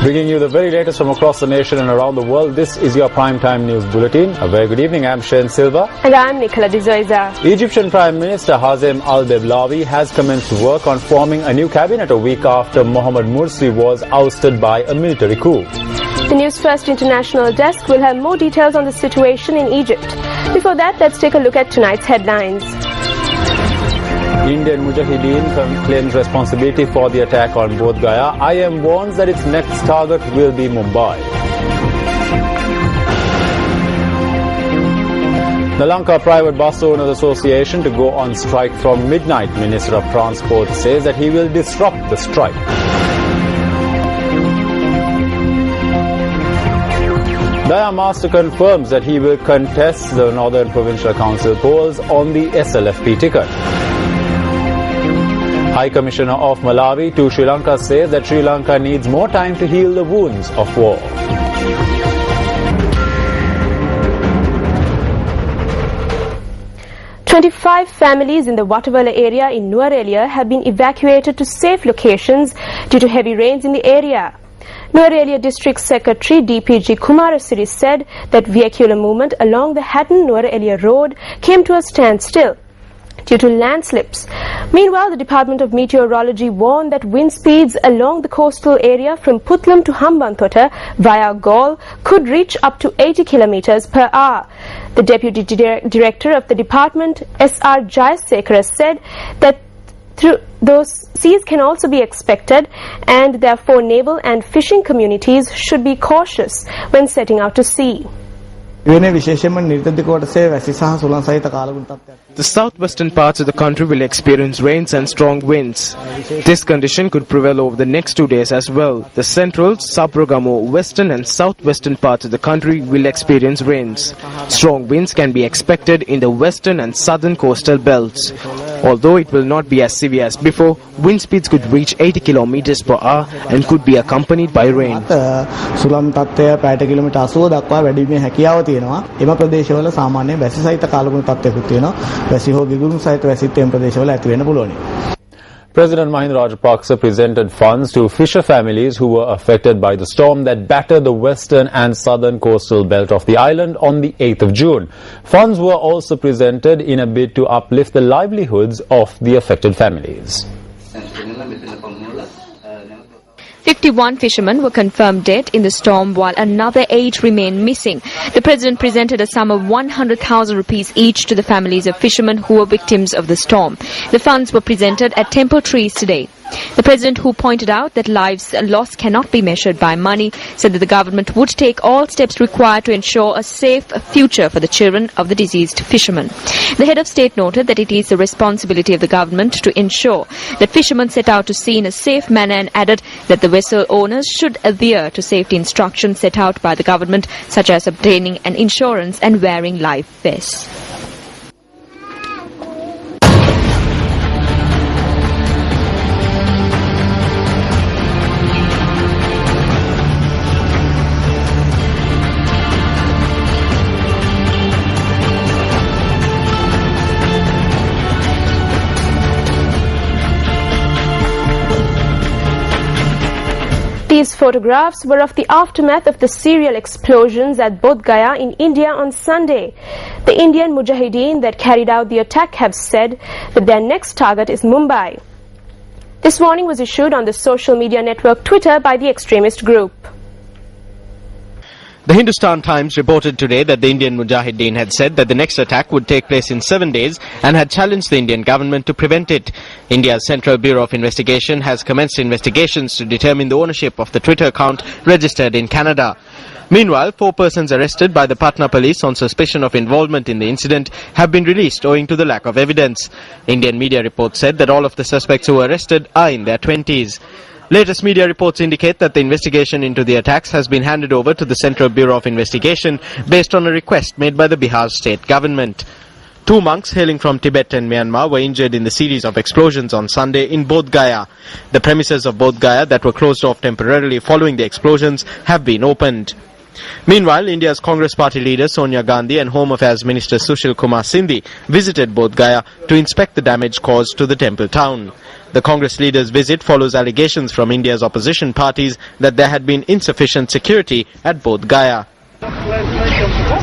Bringing you the very latest from across the nation and around the world, this is your Primetime News Bulletin. A very good evening, I'm Shane Silva. And I'm Nicola D'Zoiza. Egyptian Prime Minister Hazem Al-Beblawi has commenced work on forming a new cabinet a week after Mohamed Morsi was ousted by a military coup. The News First International Desk will have more details on the situation in Egypt. Before that, let's take a look at tonight's headlines. Indian Mujahideen claims responsibility for the attack on Bodh Gaya. IM warns that its next target will be Mumbai. The Lanka Private Bus Owners Association to go on strike from midnight. Minister of Transport says that he will disrupt the strike. Daya Master confirms that he will contest the Northern Provincial Council polls on the SLFP ticket. High Commissioner of Malawi to Sri Lanka says that Sri Lanka needs more time to heal the wounds of war. "25 families in the Wattawala area in Nuwara have been evacuated to safe locations due to heavy rains in the area. Nuwara District Secretary DPG Kumarasiri said that vehicular movement along the Hatton-Nuwara Road came to a standstill due to landslips. Meanwhile, the Department of Meteorology warned that wind speeds along the coastal area from Putlam to Hambantota via Galle could reach up to 80 km per hour. The Deputy Director of the department, S.R. Jayasekara, said that those seas can also be expected, and therefore naval and fishing communities should be cautious when setting out to sea. The southwestern parts of the country will experience rains and strong winds. This condition could prevail over the next 2 days as well. The central, Sabragamo, western and southwestern parts of the country will experience rains. Strong winds can be expected in the western and southern coastal belts. Although it will not be as severe as before, wind speeds could reach 80 km per hour and could be accompanied by rain. President Mahinda Rajapaksa presented funds to fisher families who were affected by the storm that battered the western and southern coastal belt of the island on the 8th of June. Funds were also presented in a bid to uplift the livelihoods of the affected families. 51 fishermen were confirmed dead in the storm, while another 8 remain missing. The President presented a sum of 100,000 rupees each to the families of fishermen who were victims of the storm. The funds were presented at Temple Trees today. The President, who pointed out that lives lost cannot be measured by money, said that the government would take all steps required to ensure a safe future for the children of the deceased fishermen. The head of state noted that it is the responsibility of the government to ensure that fishermen set out to sea in a safe manner, and added that the vessel owners should adhere to safety instructions set out by the government, such as obtaining an insurance and wearing life vests. These photographs were of the aftermath of the serial explosions at Bodh Gaya in India on Sunday. The Indian Mujahideen that carried out the attack have said that their next target is Mumbai. This warning was issued on the social media network Twitter by the extremist group. The Hindustan Times reported today that the Indian Mujahideen had said that the next attack would take place in 7 days and had challenged the Indian government to prevent it. India's Central Bureau of Investigation has commenced investigations to determine the ownership of the Twitter account registered in Canada. Meanwhile, 4 persons arrested by the Patna police on suspicion of involvement in the incident have been released owing to the lack of evidence. Indian media reports said that all of the suspects who were arrested are in their 20s. Latest media reports indicate that the investigation into the attacks has been handed over to the Central Bureau of Investigation based on a request made by the Bihar state government. 2 monks hailing from Tibet and Myanmar were injured in the series of explosions on Sunday in Bodh Gaya. The premises of Bodh Gaya that were closed off temporarily following the explosions have been opened. Meanwhile, India's Congress Party leader Sonia Gandhi and Home Affairs Minister Sushil Kumar Sindhi visited Bodh Gaya to inspect the damage caused to the temple town. The Congress leader's visit follows allegations from India's opposition parties that there had been insufficient security at Bodh Gaya.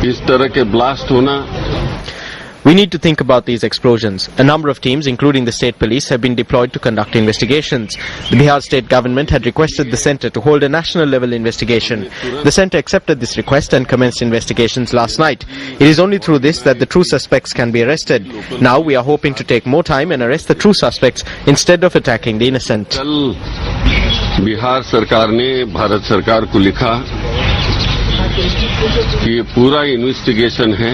इस तरह के blast होना We need to think about these explosions. A number of teams, including the state police, have been deployed to conduct investigations. The Bihar state government had requested the centre to hold a national-level investigation. The centre accepted this request and commenced investigations last night. It is only through this that the true suspects can be arrested. Now we are hoping to take more time and arrest the true suspects instead of attacking the innocent. कल बिहार सरकार ने भारत सरकार को लिखा कि ये पूरा investigation है.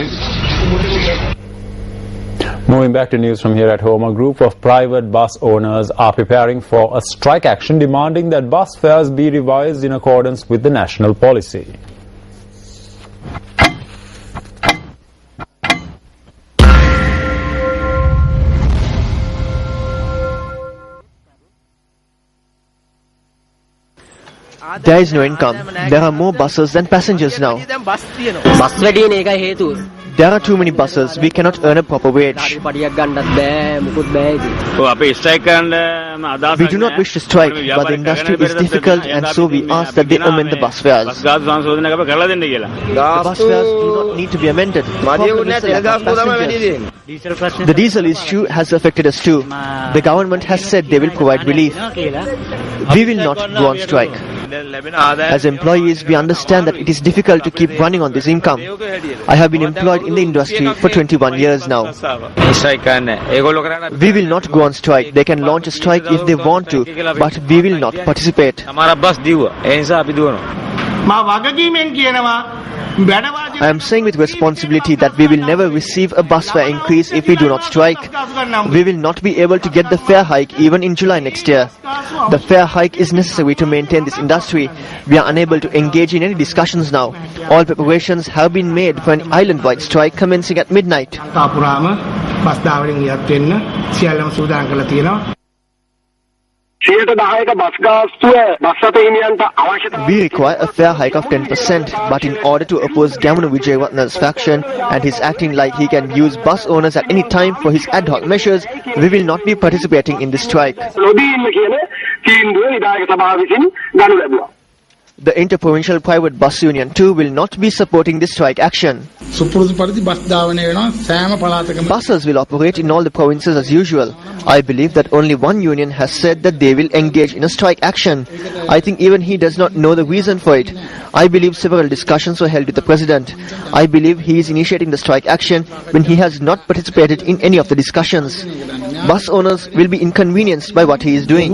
Moving back to news from here at home, a group of private bus owners are preparing for a strike action demanding that bus fares be revised in accordance with the national policy. There is no income. There are more buses than passengers now. There are too many buses. We cannot earn a proper wage. We do not wish to strike, but the industry is difficult, and so we ask that they amend the bus fares. The bus fares do not need to be amended. The diesel issue has affected us too. The government has said they will provide relief. We will not go on strike. As employees, we understand that it is difficult to keep running on this income. I have been employed in the industry for 21 years now. We will not go on strike. They can launch a strike if they want to, but we will not participate. I am saying with responsibility that we will never receive a bus fare increase if we do not strike. We will not be able to get the fare hike even in July next year. The fare hike is necessary to maintain this industry. We are unable to engage in any discussions now. All preparations have been made for an island-wide strike commencing at midnight. We require a fare hike of 10%, but in order to oppose Gamanu Wijayaratna's faction and his acting like he can use bus owners at any time for his ad hoc measures, we will not be participating in this strike. The Interprovincial Private Bus Union too will not be supporting this strike action. Buses will operate in all the provinces as usual. I believe that only one union has said that they will engage in a strike action. I think even he does not know the reason for it. I believe several discussions were held with the president. I believe he is initiating the strike action when he has not participated in any of the discussions. Bus owners will be inconvenienced by what he is doing.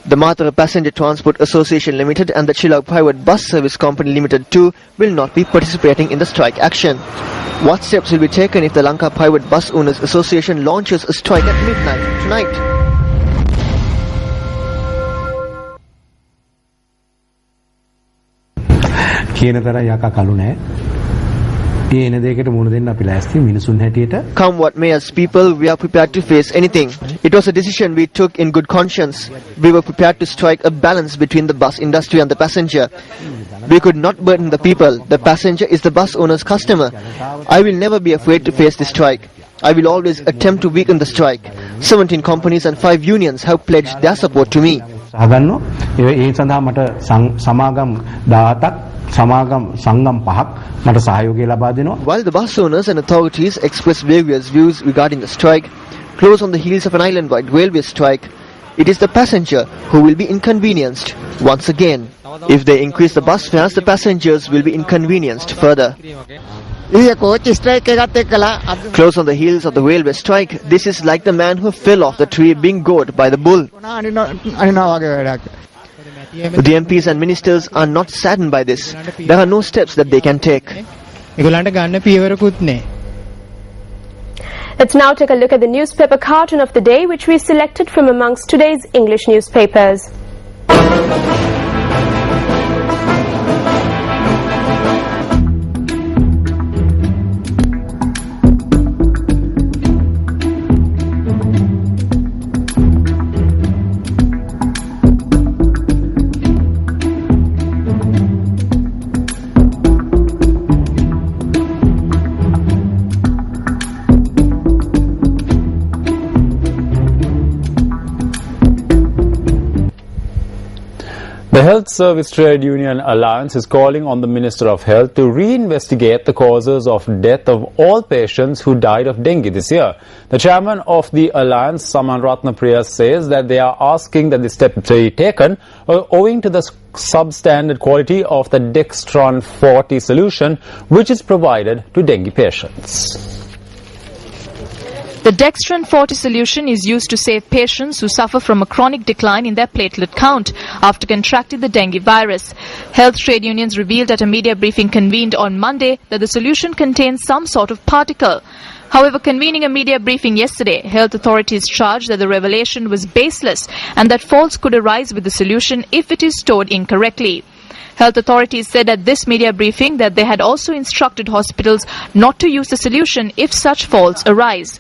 The Matara Passenger Transport Association Limited and the Chilao Private Bus Service Company Limited too will not be participating in the strike action. What steps will be taken if the Lanka Private Bus Owners Association launches a strike at midnight tonight? Come what may, as people, we are prepared to face anything. It was a decision we took in good conscience. We were prepared to strike a balance between the bus industry and the passenger. We could not burden the people. The passenger is the bus owner's customer. I will never be afraid to face the strike. I will always attempt to weaken the strike. 17 companies and 5 unions have pledged their support to me. While the bus owners and authorities express various views regarding the strike, close on the heels of an island-wide railway strike, it is the passenger who will be inconvenienced once again. If they increase the bus fares, the passengers will be inconvenienced further. Close on the heels of the railway strike, this is like the man who fell off the tree being gored by the bull. The MPs and ministers are not saddened by this. There are no steps that they can take. Let's now take a look at the newspaper cartoon of the day, which we selected from amongst today's English newspapers. The Health Service Trade Union Alliance is calling on the Minister of Health to reinvestigate the causes of death of all patients who died of dengue this year. The chairman of the alliance, Saman Ratnapriya, says that they are asking that the step be taken owing to the substandard quality of the Dextran 40 solution which is provided to dengue patients. The Dextran 40 solution is used to save patients who suffer from a chronic decline in their platelet count after contracting the dengue virus. Health trade unions revealed at a media briefing convened on Monday that the solution contains some sort of particle. However, convening a media briefing yesterday, health authorities charged that the revelation was baseless and that faults could arise with the solution if it is stored incorrectly. Health authorities said at this media briefing that they had also instructed hospitals not to use the solution if such faults arise.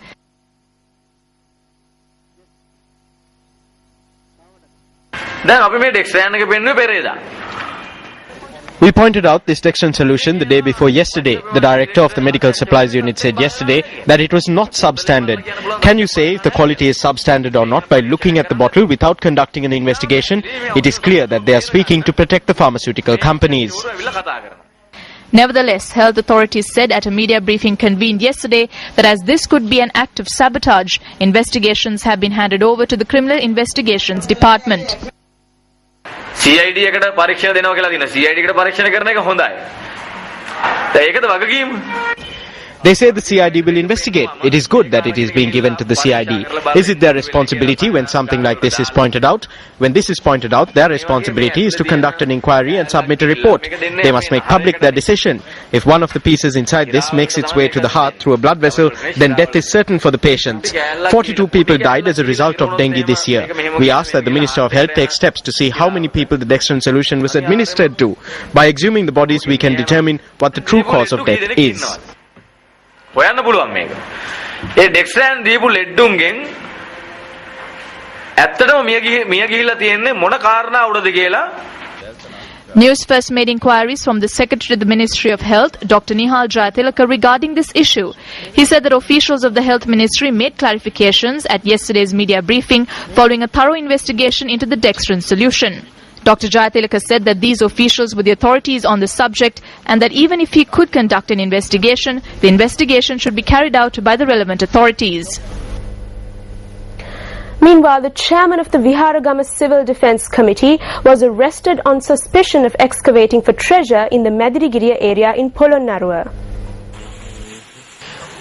We pointed out this Dextran solution the day before yesterday. The director of the medical supplies unit said yesterday that it was not substandard. Can you say if the quality is substandard or not by looking at the bottle without conducting an investigation? It is clear that they are speaking to protect the pharmaceutical companies. Nevertheless, health authorities said at a media briefing convened yesterday that as this could be an act of sabotage, investigations have been handed over to the Criminal Investigations Department. CID එකට පරීක්ෂණ දෙනවා කියලා දින CID එකට පරීක්ෂණ කරන එක හොඳයි. ඒකද වගකීම? They say the CID will investigate. It is good that it is being given to the CID. Is it their responsibility when something like this is pointed out? When this is pointed out, their responsibility is to conduct an inquiry and submit a report. They must make public their decision. If one of the pieces inside this makes its way to the heart through a blood vessel, then death is certain for the patients. 42 people died as a result of dengue this year. We ask that the Minister of Health take steps to see how many people the Dextran solution was administered to. By exhuming the bodies, we can determine what the true cause of death is. හොයන්න පුළුවන් මේක. ඒ ඩෙක්ස්ට්‍රෑන් දීපු ලෙඩ්ඩුන්ගෙන් ඇත්තටම මිය ගිහිල්ලා තියෙන්නේ මොන කාරණා උඩද කියලා. News First made inquiries from the Secretary of the Ministry of Health, Dr. Nihal Jayatilaka, regarding this issue. He said that officials of the Health Ministry made clarifications at yesterday's media briefing following a thorough investigation into the Dextran solution. Dr. Jayatilaka said that these officials were the authorities on the subject and that even if he could conduct an investigation, the investigation should be carried out by the relevant authorities. Meanwhile, the chairman of the Viharagama Civil Defence Committee was arrested on suspicion of excavating for treasure in the Madirigiriya area in Polonnaruwa.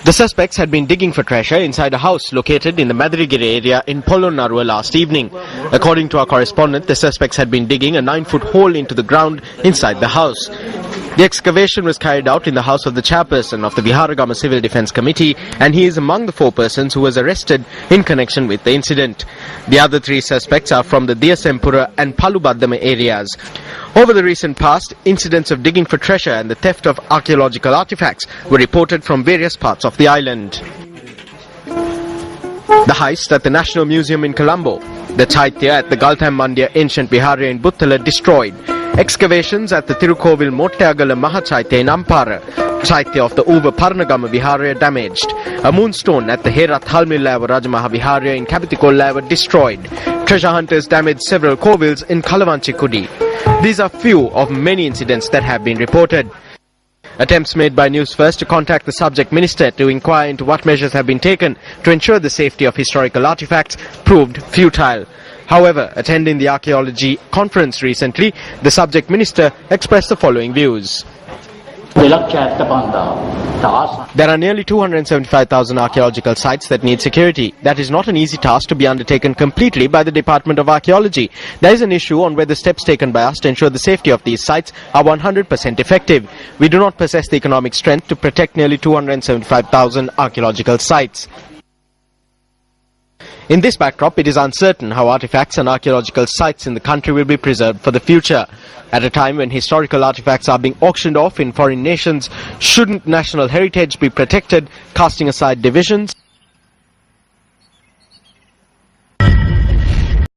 The suspects had been digging for treasure inside a house located in the Madirigiri area in Polonnaruwa last evening. According to our correspondent, the suspects had been digging a 9-foot hole into the ground inside the house. The excavation was carried out in the house of the chairperson of the Viharagama Civil Defence Committee, and he is among the 4 persons who was arrested in connection with the incident. The other 3 suspects are from the Diyasempura and Palubaddama areas. Over the recent past, incidents of digging for treasure and the theft of archaeological artifacts were reported from various parts of the island. The heist at the National Museum in Colombo, the Chaitya at the Galtham Mandya Ancient Viharya in Buttala destroyed, excavations at the Tirukovil Mottagala Mahachaitya in Ampara, Chaitya of the Uva Parnagama Viharya damaged, a moonstone at the Herat Halmillava Rajamaha Viharya in Kapitikollava destroyed, treasure hunters damaged several kovils in Kalavanchikudi. These are few of many incidents that have been reported. Attempts made by News First to contact the subject minister to inquire into what measures have been taken to ensure the safety of historical artifacts proved futile. However, attending the archaeology conference recently, the subject minister expressed the following views. There are nearly 275,000 archaeological sites that need security. That is not an easy task to be undertaken completely by the Department of Archaeology. There is an issue on whether steps taken by us to ensure the safety of these sites are 100% effective. We do not possess the economic strength to protect nearly 275,000 archaeological sites. In this backdrop, it is uncertain how artifacts and archaeological sites in the country will be preserved for the future. At a time when historical artifacts are being auctioned off in foreign nations, shouldn't national heritage be protected, casting aside divisions?